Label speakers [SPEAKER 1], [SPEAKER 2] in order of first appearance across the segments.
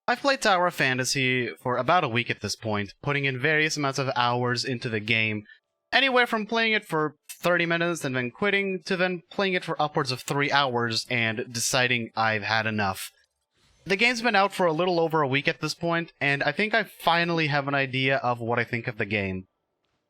[SPEAKER 1] I've played Tower Fantasy for about a week at this point, putting in various amounts of hours into the game, anywhere from playing it for 30 minutes and then quitting, to then playing it for upwards of 3 hours and deciding I've had enough. The game's been out for a little over a week at this point, and I think I finally have an idea of what I think of the game.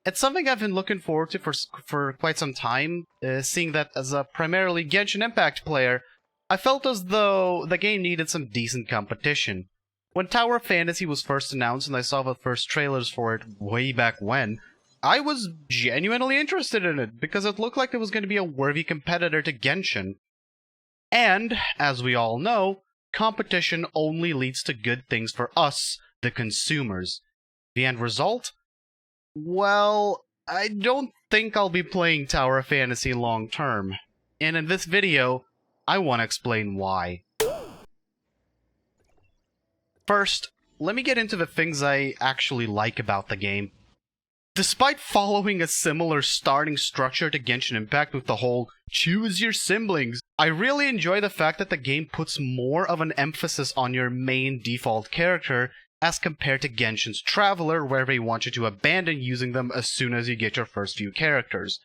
[SPEAKER 1] It's something I've been looking forward to for quite some time, seeing that as a primarily Genshin Impact player, I felt as though the game needed some decent competition. When Tower Fantasy was first announced and I saw the first trailers for it way back when, I was genuinely interested in it because it looked like it was going to be a worthy competitor to Genshin. And, as we all know, competition only leads to good things for us, the consumers. The end result? Well, I don't think I'll be playing Tower Fantasy long term. And in this video, I want to explain why. First, let me get into the things I actually like about the game. Despite following a similar starting structure to Genshin Impact with the whole choose your siblings, I really enjoy the fact that the game puts more of an emphasis on your main default character as compared to Genshin's Traveler, where they want you to abandon using them as soon as you get your first few characters.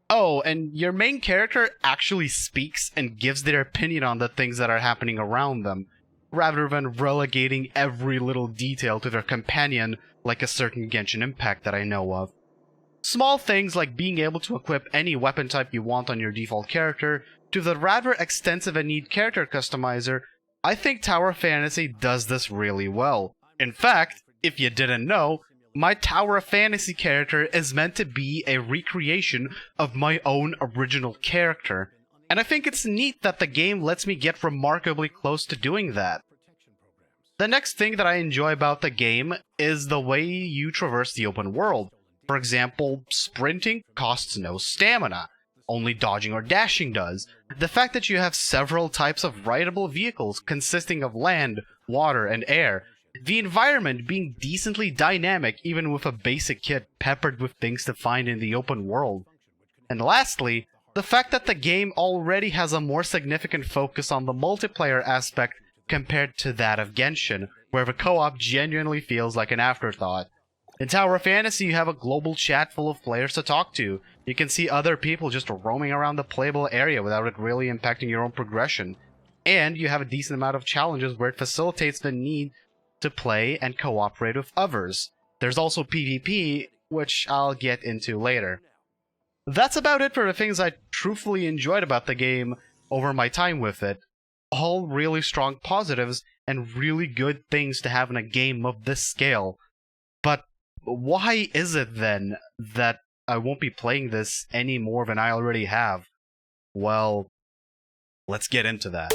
[SPEAKER 1] Oh, and your main character actually speaks and gives their opinion on the things that are happening around them, rather than relegating every little detail to their companion like a certain Genshin Impact that I know of. Small things like being able to equip any weapon type you want on your default character, to the rather extensive and neat character customizer, I think Tower Fantasy does this really well. In fact, if you didn't know, my Tower Fantasy character is meant to be a recreation of my own original character. And I think it's neat that the game lets me get remarkably close to doing that. The next thing that I enjoy about the game is the way you traverse the open world. For example, sprinting costs no stamina. Only dodging or dashing does. The fact that you have several types of rideable vehicles consisting of land, water, and air. The environment being decently dynamic even with a basic kit peppered with things to find in the open world. And lastly, the fact that the game already has a more significant focus on the multiplayer aspect compared to that of Genshin, where the co-op genuinely feels like an afterthought. In Tower Fantasy, you have a global chat full of players to talk to. You can see other people just roaming around the playable area without it really impacting your own progression. And you have a decent amount of challenges where it facilitates the need to play and cooperate with others. There's also PvP, which I'll get into later. That's about it for the things I truthfully enjoyed about the game over my time with it. All really strong positives and really good things to have in a game of this scale. But why is it then that I won't be playing this any more than I already have? Well, let's get into that.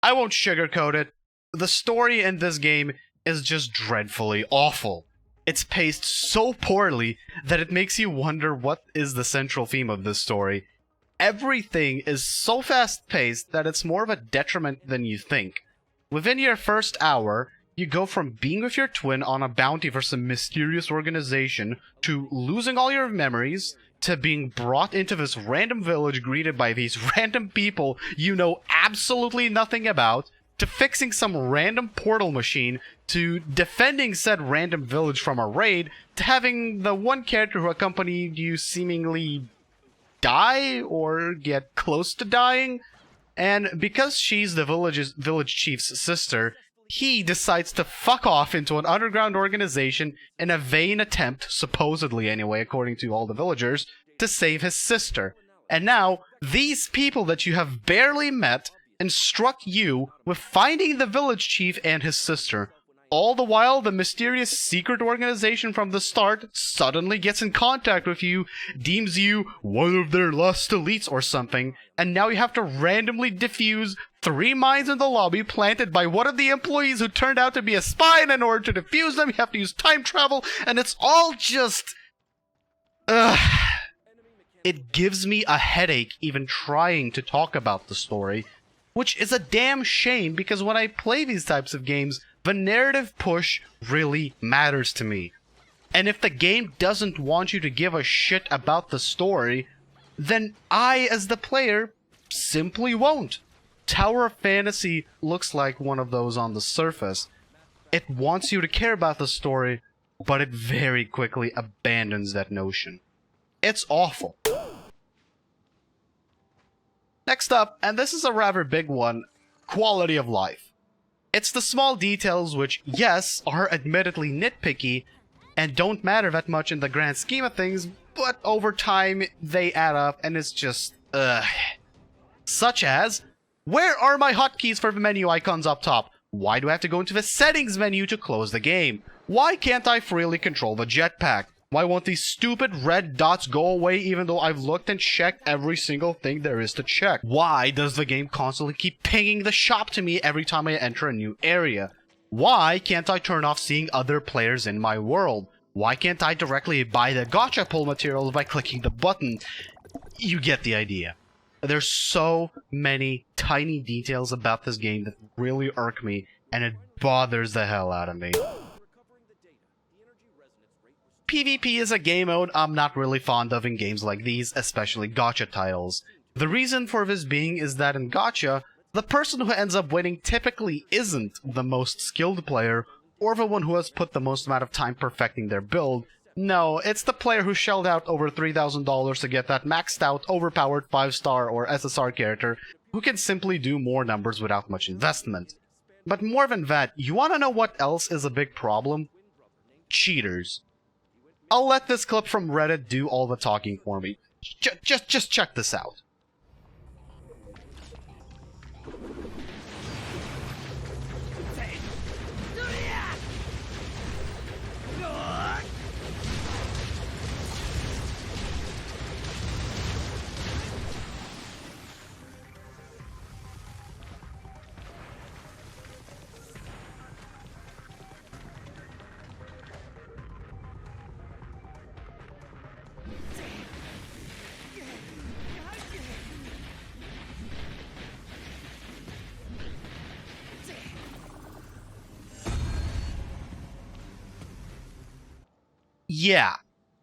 [SPEAKER 1] I won't sugarcoat it. The story in this game is just dreadfully awful. It's paced so poorly that it makes you wonder what is the central theme of this story. Everything is so fast-paced that it's more of a detriment than you think. Within your first hour, you go from being with your twin on a bounty for some mysterious organization, to losing all your memories, to being brought into this random village greeted by these random people you know absolutely nothing about, to fixing some random portal machine, to defending said random village from a raid, to having the one character who accompanied you seemingly die or get close to dying. And because she's the village chief's sister, he decides to fuck off into an underground organization in a vain attempt, supposedly anyway, according to all the villagers, to save his sister. And now, these people that you have barely met instruct you with finding the village chief and his sister. All the while, the mysterious secret organization from the start suddenly gets in contact with you, deems you one of their lost elites or something, and now you have to randomly defuse 3 mines in the lobby planted by one of the employees who turned out to be a spy, and in order to defuse them, you have to use time travel, and it's all just... It gives me a headache even trying to talk about the story, which is a damn shame because when I play these types of games, the narrative push really matters to me. And if the game doesn't want you to give a shit about the story, then I, as the player, simply won't. Tower of Fantasy looks like one of those on the surface. It wants you to care about the story, but it very quickly abandons that notion. It's awful. Next up, and this is a rather big one, quality of life. It's the small details which, yes, are admittedly nitpicky and don't matter that much in the grand scheme of things, but over time they add up and it's just, Such as, where are my hotkeys for the menu icons up top? Why do I have to go into the settings menu to close the game? Why can't I freely control the jetpack? Why won't these stupid red dots go away even though I've looked and checked every single thing there is to check? Why does the game constantly keep pinging the shop to me every time I enter a new area? Why can't I turn off seeing other players in my world? Why can't I directly buy the gacha pull materials by clicking the button? You get the idea. There's so many tiny details about this game that really irk me, and it bothers the hell out of me. PvP is a game mode I'm not really fond of in games like these, especially gacha titles. The reason for this being is that in gacha, the person who ends up winning typically isn't the most skilled player, or the one who has put the most amount of time perfecting their build. No, it's the player who shelled out over $3,000 to get that maxed out, overpowered 5-star or SSR character, who can simply do more numbers without much investment. But more than that, you wanna know what else is a big problem? Cheaters. I'll let this clip from Reddit do all the talking for me. Just check this out. Yeah,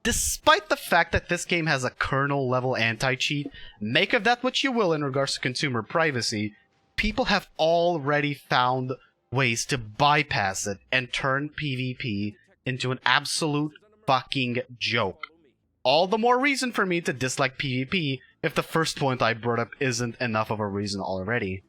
[SPEAKER 1] despite the fact that this game has a kernel-level anti-cheat, make of that what you will in regards to consumer privacy, people have already found ways to bypass it and turn PvP into an absolute fucking joke. All the more reason for me to dislike PvP if the first point I brought up isn't enough of a reason already.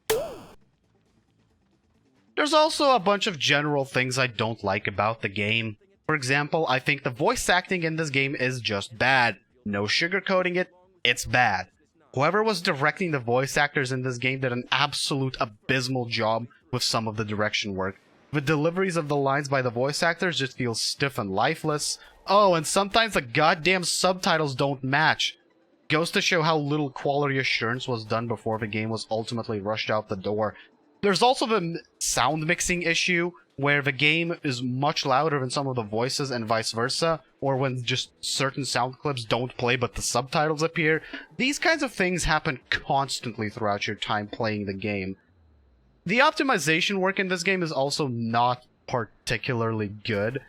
[SPEAKER 1] There's also a bunch of general things I don't like about the game. For example, I think the voice acting in this game is just bad. No sugarcoating it, it's bad. Whoever was directing the voice actors in this game did an absolute abysmal job with some of the direction work. The deliveries of the lines by the voice actors just feel stiff and lifeless. Oh, and sometimes the goddamn subtitles don't match. Goes to show how little quality assurance was done before the game was ultimately rushed out the door. There's also the sound mixing issue, where the game is much louder than some of the voices and vice versa, or when just certain sound clips don't play but the subtitles appear. These kinds of things happen constantly throughout your time playing the game. The optimization work in this game is also not particularly good.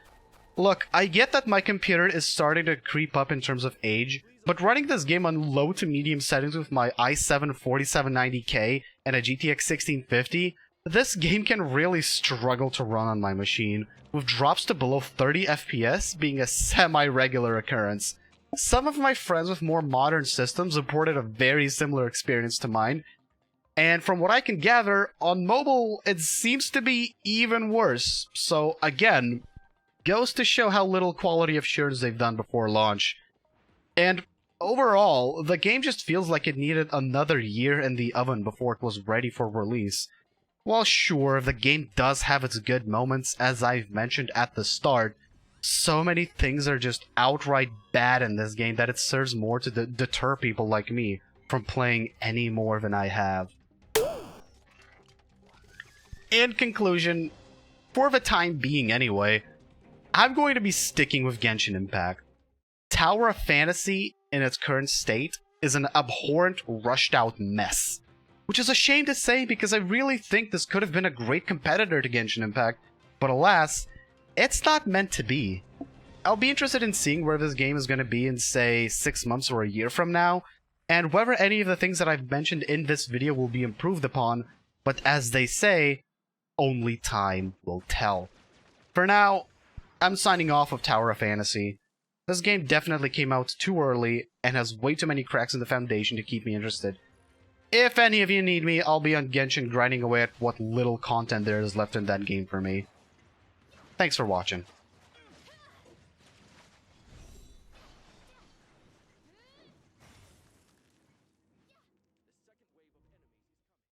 [SPEAKER 1] Look, I get that my computer is starting to creep up in terms of age, but running this game on low to medium settings with my i7 4790K and a GTX 1650, this game can really struggle to run on my machine, with drops to below 30 FPS being a semi-regular occurrence. Some of my friends with more modern systems reported a very similar experience to mine, and from what I can gather, on mobile it seems to be even worse. So again, goes to show how little quality assurance they've done before launch. And overall, the game just feels like it needed another year in the oven before it was ready for release. While sure, the game does have its good moments, as I've mentioned at the start, so many things are just outright bad in this game that it serves more to deter people like me from playing any more than I have. In conclusion, for the time being anyway, I'm going to be sticking with Genshin Impact. Tower of Fantasy, in its current state, is an abhorrent, rushed-out mess. Which is a shame to say because I really think this could have been a great competitor to Genshin Impact, but alas, it's not meant to be. I'll be interested in seeing where this game is going to be in, say, 6 months or a year from now, and whether any of the things that I've mentioned in this video will be improved upon, But as they say, only time will tell. For now, I'm signing off of Tower of Fantasy. This game definitely came out too early and has way too many cracks in the foundation to keep me interested. If any of you need me, I'll be on Genshin grinding away at what little content there is left in that game for me. Thanks for watching.